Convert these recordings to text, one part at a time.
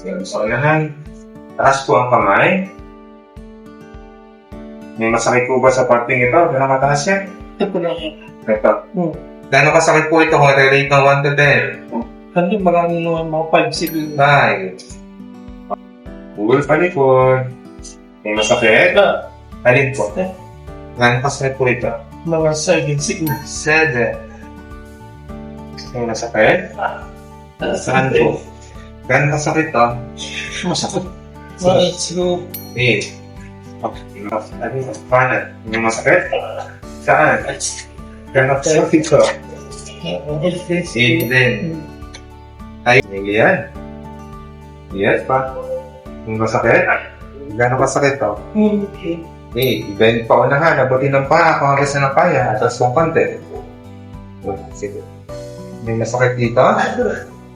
So, unahan. Taas po ang kamay. May masakit po ba sa parting ito? Gano'ng mataas yan? Ito po lang. Ito. Gano'ng kasakit po ito kung i-rate ng 1 to 10? Ano maraming mga 5 siguro. 5. Pugol pa likod. May masakit? Alin po? Gano'ng kasakit po ito? Mga 7 siguro. 7. May masakit? Saan po? Gano'ng kasakit to? Masakit. Mga siguro. 8. Paano? May masakit? Saan? Gano'ng kasakit to? 8 din. Ay, hindi yan. Yes pa. May masakit? Gano'ng kasakit to? Ibend pa unahan, nabuti ng paa, kung hanggang sa ng kaya, atas mong konti. Sige. May masakit dito?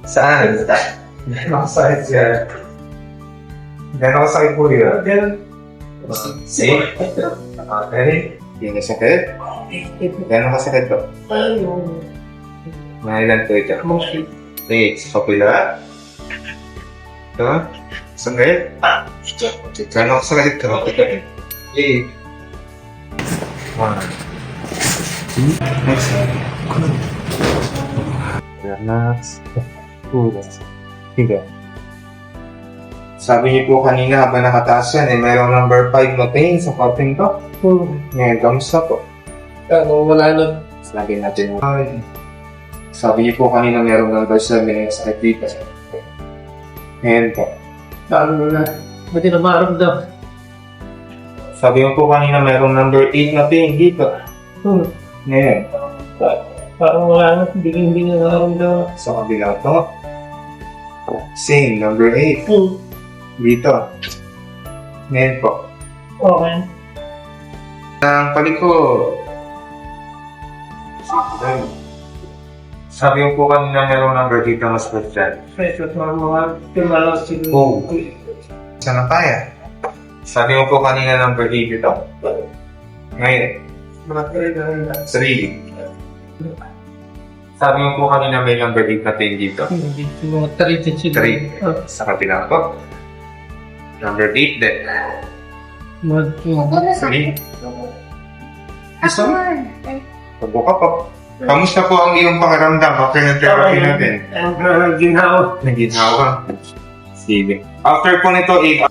Saan? Masakit siya. Gano'ng kasakit po dito? See? Okay. Hindi masakit? Gano'ng kasakit to? Mahilan po ito. Okay, sa kapila. Ito? Sakit? Gano'ng kasakit to? 8. 1. 2. Relax. 2. 3. Sabi niyo po kanina habang nakataas yan, mayroong number 5 na pain sa cupping to. Ngayon, kamusta po? Wala na. Sabi natin. Sabi niyo po kanina mayroong number 7 na sakit dito. Ngayon po. Na. Hindi na maramdam. Sabi mo po kanina mayroong number 8 na pain dito. Ngayon. Parang wala na. Hindi na maramdam. Sa kabila to. Same, number 8. Dito. Ngayon po. Okay. Ang palikod. Sabi mo po kanina mayroong number dito mas dyan. Fresh at mga pinala siguro. Saan na kaya? Sabi mo po kanina number 8 dito. Ngayon. 3. Sabi mo po kanina may number 8 na pain dito. Hindi. Mga 30 siguro. 3. Sa kabila po. Number 8 din. 3. Gusto mo? Pabuka po. Kamusta po ang iyong pakiramdam? Okay na therapy natin. Ginhawa. Naginhawa. Sige. After po nito, 8